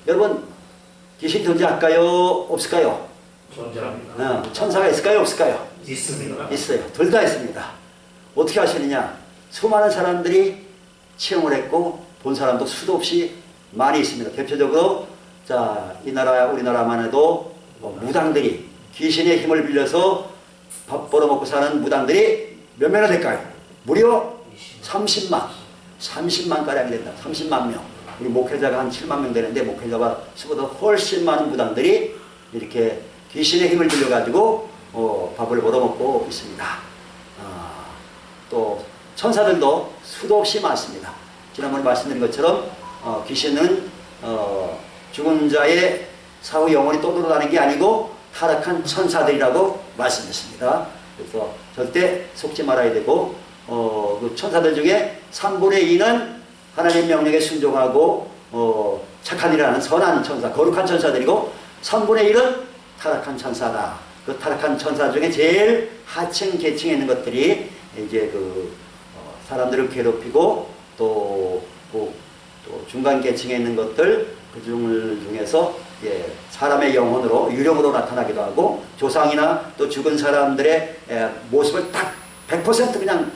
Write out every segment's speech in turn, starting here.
여러분 귀신 존재할까요? 없을까요? 존재합니다. 천사가 있을까요? 없을까요? 있습니다. 있어요. 둘 다 있습니다. 어떻게 하시느냐? 수많은 사람들이 체험을 했고 본 사람도 수도 없이 많이 있습니다. 대표적으로 자, 이 나라 우리나라만 해도 무당들이 귀신의 힘을 빌려서 밥 벌어먹고 사는 무당들이 몇 명이나 될까요? 무려 30만 가량이 된다. 30만 명. 우리 목회자가 한 7만 명 되는데 목회자가 수보다 훨씬 많은 무당들이 이렇게 귀신의 힘을 빌려가지고 밥을 벌어먹고 있습니다. 또 천사들도 수도 없이 많습니다. 지난번에 말씀드린 것처럼 귀신은 죽은 자의 사후 영혼이 또 돌아가는 게 아니고 타락한 천사들이라고 말씀했습니다. 그래서 절대 속지 말아야 되고 그 천사들 중에 3분의 2는 하나님 명령에 순종하고 착한 일을 하는 선한 천사, 거룩한 천사들이고 3분의 1은 타락한 천사다. 그 타락한 천사 중에 제일 하층 계층에 있는 것들이 이제 사람들을 괴롭히고 또 중간 계층에 있는 것들 그 중에서 사람의 영혼으로 유령으로 나타나기도 하고 조상이나 또 죽은 사람들의 모습을 딱 100% 그냥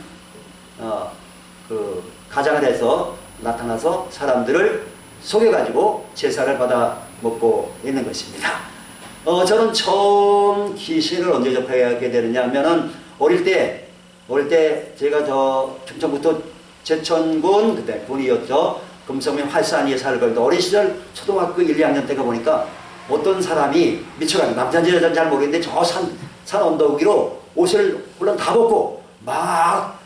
가장을 해서 나타나서 사람들을 속여가지고 제사를 받아 먹고 있는 것입니다. 저는 처음 귀신을 언제 접하게 되느냐 하면은 어릴 때 제가 충청북도 제천군 그때 군이었죠. 금성면 활산리에 살고 있는데 어린 시절 초등학교 1, 2학년 때가 보니까 어떤 사람이 미쳐가지고 남자인지 여자인지 잘 모르겠는데 저 산 언덕 위로 옷을 물론 다 벗고 막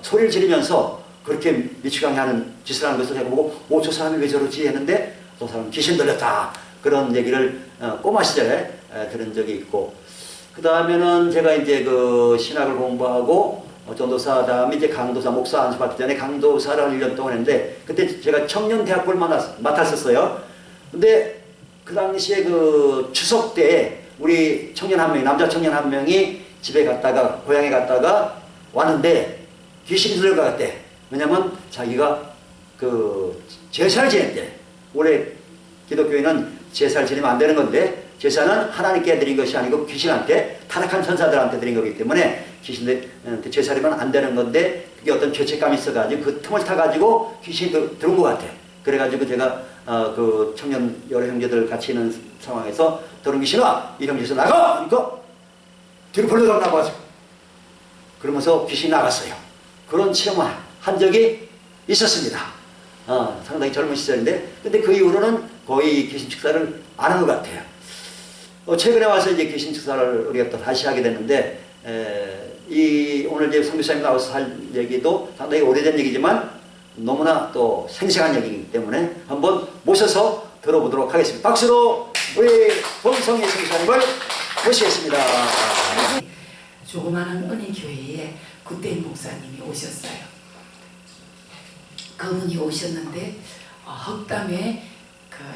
소리를 지르면서 그렇게 미치광이 하는 짓을 하는 것을 제가 보고 저 사람이 왜 저러지 했는데 저 사람은 귀신 들렸다 그런 얘기를 꼬마 시절에 들은 적이 있고 그 다음에는 제가 이제 신학을 공부하고 전도사 다음에 이제 강도사 목사 안수받기 전에 강도사를 한 1년 동안 했는데 그때 제가 청년대학교를 맡았었어요. 근데 그 당시에 추석 때 우리 청년 한 명이 남자 청년 한 명이 집에 갔다가 고향에 갔다가 왔는데 귀신이 들어갔대. 왜냐면 자기가 제사를 지냈대. 원래 기독교인은 제사를 지내면 안 되는 건데 제사는 하나님께 드린 것이 아니고 귀신한테 타락한 천사들한테 드린 거기 때문에 귀신한테 제사리면 안 되는 건데 그게 어떤 죄책감이 있어가지고 그 틈을 타가지고 귀신이 들어온 것 같아. 그래가지고 제가 청년 여러 형제들 같이 있는 상황에서 들어온 귀신아 이 형제에서 나가! 그러니까 뒤로 벌려가 나가가지고 그러면서 귀신이 나갔어요. 그런 체험을 한 적이 있었습니다. 상당히 젊은 시절인데 근데 그 이후로는 거의 귀신 축사를 안 한 것 같아요. 최근에 와서 이제 귀신 축사를 우리가 또 다시 하게 됐는데 오늘 이제 선교사님 나와서 할 얘기도 상당히 오래된 얘기지만 너무나 또 생생한 얘기이기 때문에 한번 모셔서 들어보도록 하겠습니다. 박수로 우리 본성희 선교사님을 모시겠습니다. 조그마한 은혜교회에 굿대인 목사님이 오셨어요. 그분이 오셨는데 흑담에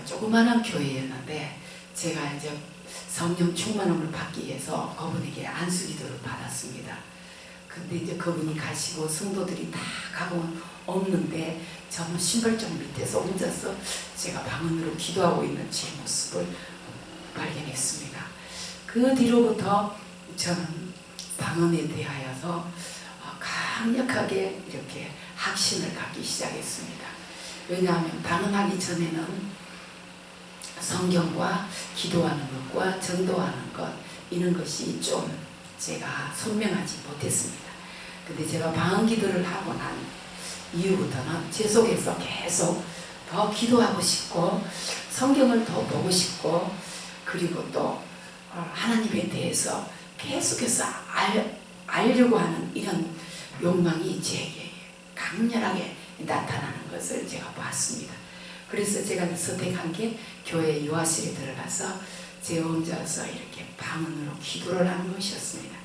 조그마한 교회였는데 제가 이제 성령 충만함을 받기 위해서 그분에게 안수기도를 받았습니다. 근데 이제 그분이 가시고 성도들이 다 가고 없는데 저는 신발장 밑에서 혼자서 제가 방언으로 기도하고 있는 제 모습을 발견했습니다. 그 뒤로부터 저는 방언에 대하여서 강력하게 이렇게 확신을 갖기 시작했습니다. 왜냐하면 방언하기 전에는 성경과 기도하는 것과 전도하는 것 이런 것이 좀 제가 선명하지 못했습니다. 근데 제가 방언 기도를 하고 난 이후부터는 제 속에서 계속 더 기도하고 싶고 성경을 더 보고 싶고 그리고 또 하나님에 대해서 계속해서 알려고 하는 이런 욕망이 제게 강렬하게 나타나는 것을 제가 봤습니다. 그래서 제가 선택한 게 교회 유아실에 들어가서 제 혼자서 이렇게 방언으로 기도를 하는 것이었습니다.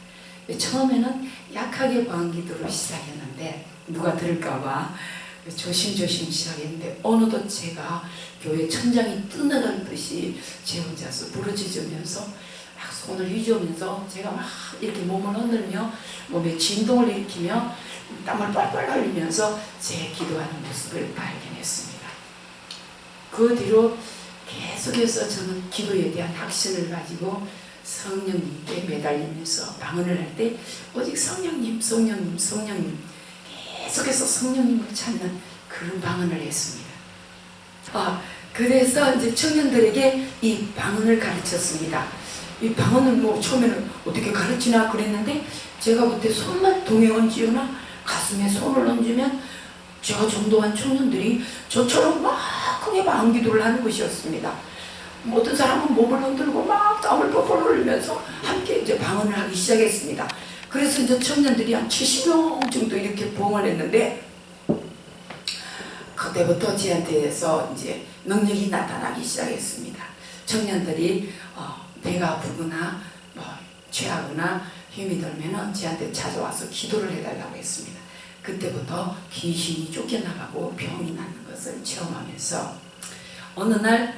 처음에는 약하게 방언 기도를 시작했는데 누가 들을까봐 조심조심 시작했는데 어느덧 제가 교회 천장이 뜯어가듯이 제 혼자서 부르짖으면서 막 손을 휘저으면서 제가 막 이렇게 몸을 흔들며 몸에 진동을 일으키며 땀을 빨빨 흘리면서 제 기도하는 모습을 발견했습니다. 그 뒤로 계속해서 저는 기도에 대한 확신을 가지고 성령님께 매달리면서 방언을 할 때 오직 성령님, 성령님, 성령님 계속해서 성령님을 찾는 그런 방언을 했습니다. 그래서 이제 청년들에게 이 방언을 가르쳤습니다. 이 방언을 뭐 처음에는 어떻게 가르치나 그랬는데 제가 그때 손만 동에 얹으나 가슴에 손을 얹으면 제가 전도한 청년들이 저처럼 막 크게 방언 기도를 하는 것이었습니다. 어떤 사람은 몸을 흔들고 막 땀을 뻘뻘 흘리면서 함께 이제 방언을 하기 시작했습니다. 그래서 이제 청년들이 한 70명 정도 이렇게 부흥을 했는데 그때부터 저한테서 이제 능력이 나타나기 시작했습니다. 청년들이 배가 아프거나 취하거나 힘이 들면은 저한테 찾아와서 기도를 해달라고 했습니다. 그때부터 귀신이 쫓겨나가고 병이 나는 것을 체험하면서 어느 날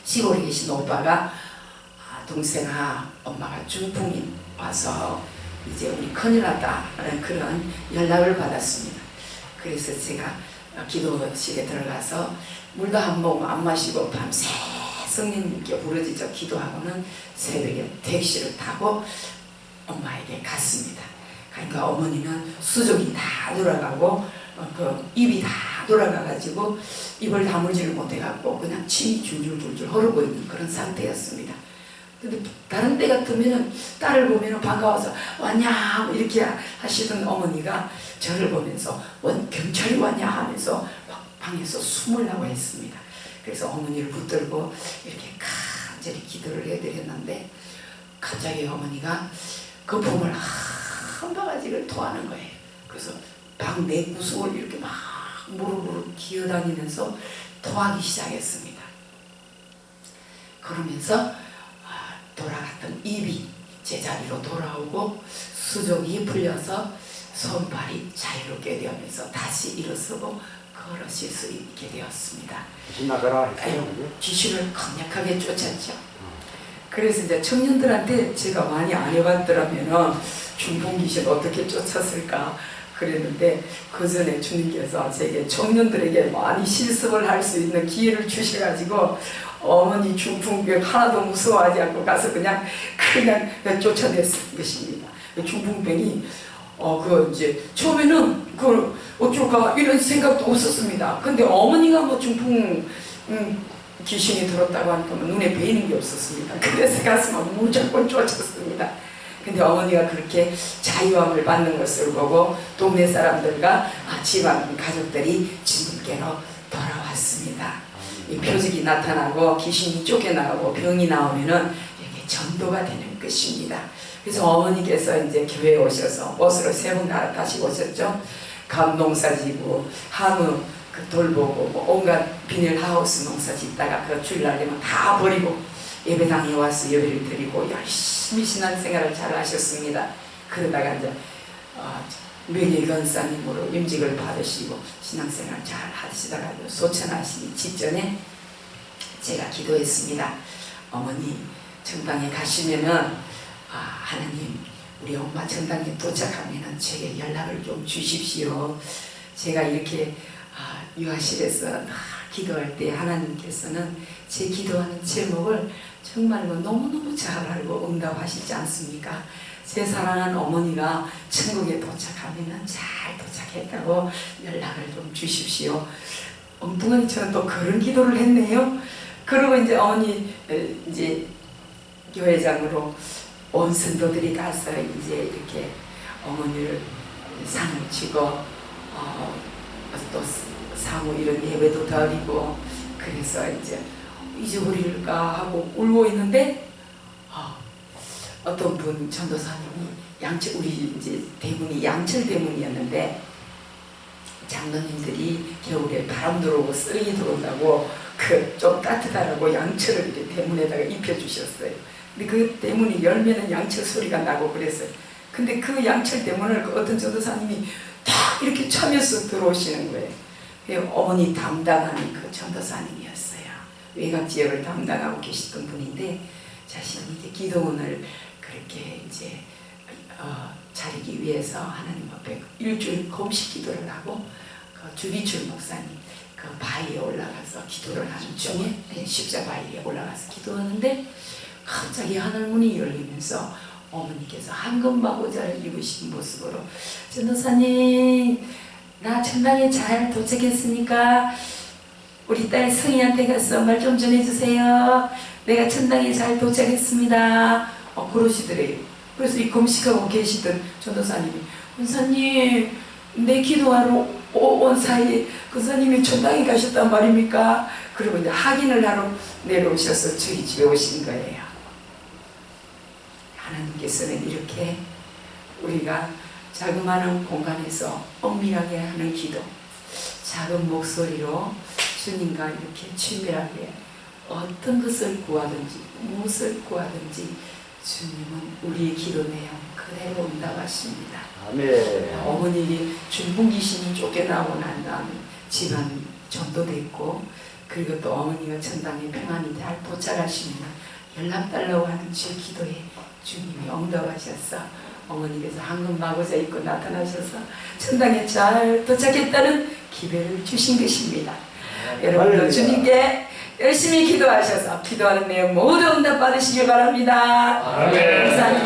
시골에 계신 오빠가 동생아 엄마가 중풍이 와서 이제 우리 큰일 났다는 그런 연락을 받았습니다. 그래서 제가 기도실에 들어가서 물도 한 모금 안 마시고 밤새 성령님께 부르짖어 기도하고는 새벽에 택시를 타고 엄마에게 갔습니다. 그러니까 어머니는 수족이 다 돌아가고 그 입이 다 돌아가가지고 입을 다물지를 못해갖고 그냥 침이 줄줄줄줄 흐르고 있는 그런 상태였습니다. 근데 다른 때 같으면은 딸을 보면은 반가워서 왔냐 이렇게 하시던 어머니가 저를 보면서 경찰이 왔냐 하면서 막 방에서 숨으려고 했습니다. 그래서 어머니를 붙들고 이렇게 간절히 기도를 해드렸는데 갑자기 어머니가 거품을 한 바가지를 토하는 거예요. 그래서 방 내구석을 이렇게 막 무릎으로 기어다니면서 토하기 시작했습니다. 그러면서 돌아갔던 입이 제자리로 돌아오고 수족이 풀려서 손발이 자유롭게 되면서 다시 일어서고 걸으실 수 있게 되었습니다. 귀신 나가라 했어요. 귀신을 강력하게 쫓았죠. 그래서 이제 청년들한테 제가 많이 안 해봤더라면 중풍 귀신 어떻게 쫓았을까 그랬는데 그 전에 주님께서 제게 청년들에게 많이 실습을 할 수 있는 기회를 주셔가지고 어머니 중풍병 하나도 무서워하지 않고 가서 그냥 쫓아냈을 것입니다. 중풍병이 이제 처음에는 어쩔까 이런 생각도 없었습니다. 근데 어머니가 뭐 중풍 귀신이 들었다고 하니까 눈에 베이는 게 없었습니다. 그래서 가서 무조건 쫓았습니다. 근데 어머니가 그렇게 자유함을 받는 것을 보고 동네 사람들과 집안 가족들이 주님께로 돌아왔습니다. 이 표적이 나타나고 귀신이 쫓겨나가고 병이 나오면은 이게 전도가 되는 것입니다. 그래서 어머니께서 이제 교회에 오셔서 옷으로 3번 갈아타시 오셨죠. 감농사 지고 한우 돌보고 온갖 비닐하우스 농사 짓다가 그 주일날 되면 다 버리고 예배당에 와서 예배를 드리고 열심히 신앙생활을 잘 하셨습니다. 그러다가 이제 명예건사님으로 임직을 받으시고 신앙생활 잘 하시다가 소천하시기 직전에 제가 기도했습니다. 어머니 정당에 가시면은 하나님 우리 엄마 정당에 도착하면은 제게 연락을 좀 주십시오. 제가 이렇게 유아실에서 기도할 때 하나님께서는 제 기도하는 제목을 정말로 너무너무 잘 알고 응답하시지 않습니까? 제 사랑하는 어머니가 천국에 도착하면 잘 도착했다고 연락을 좀 주십시오. 엉뚱하니처럼 또 그런 기도를 했네요. 그리고 이제 어머니 이제 교회장으로 온 성도들이 가서 이제 이렇게 어머니를 상을 치고 또 사무 이런 예배도 드리고 그래서 이제 잊어버릴까 하고 울고 있는데 어떤 분 전도사님이 우리 이제 대문이 양철 대문이었는데 장로님들이 겨울에 바람 들어오고 쓰레기 들어온다고 그 좀 따뜻하라고 양철을 이렇게 대문에다가 입혀주셨어요. 근데 그 대문이 열면은 양철 소리가 나고 그랬어요. 근데 그 양철 대문을 그 어떤 전도사님이 딱 이렇게 차면서 들어오시는 거예요. 어머니 담당하는 그 전도사님이었어요. 외곽 지역을 담당하고 계시던 분인데 자신이 이제 기도원을 그렇게 이제 차리기 위해서 하나님 앞에 일주일 금식 기도를 하고 그 주기출 목사님 그 바위에 올라가서 기도를 하는 중에 십자 바위에 올라가서 기도하는데 갑자기 하늘문이 열리면서 어머니께서 황금마고자를 입으신 모습으로 전도사님 나 천당에 잘 도착했으니까 우리 딸 성희한테 가서 말 좀 전해주세요. 내가 천당에 잘 도착했습니다. 그러시더래요. 그래서 이 금식하고 계시던 전도사님이 권사님 내 기도하러 온 사이에 권사님이 천당에 가셨단 말입니까? 그리고 이제 확인을 하러 내려오셔서 저희 집에 오신 거예요. 하나님께서는 이렇게 우리가 자그마한 공간에서 엄밀하게 하는 기도, 작은 목소리로 주님과 이렇게 친밀하게 어떤 것을 구하든지 무엇을 구하든지 주님은 우리의 기도 내용 그대로 응답하십니다. 아멘. 어머니 중풍귀신이 쫓겨나고 난 다음에 집안이 전도됐고 그리고 또 어머니가 천당에 평안히 잘 도착하시면 연락 달라고 하는 제 기도에 주님이 응답하셔서 어머니께서 황금마고자 입고 나타나셔서 천당에 잘 도착했다는 기회를 주신 것입니다. 여러분도 주님께 열심히 기도하셔서 기도하는 내용 모두 응답 받으시길 바랍니다. 아멘. 감사합니다.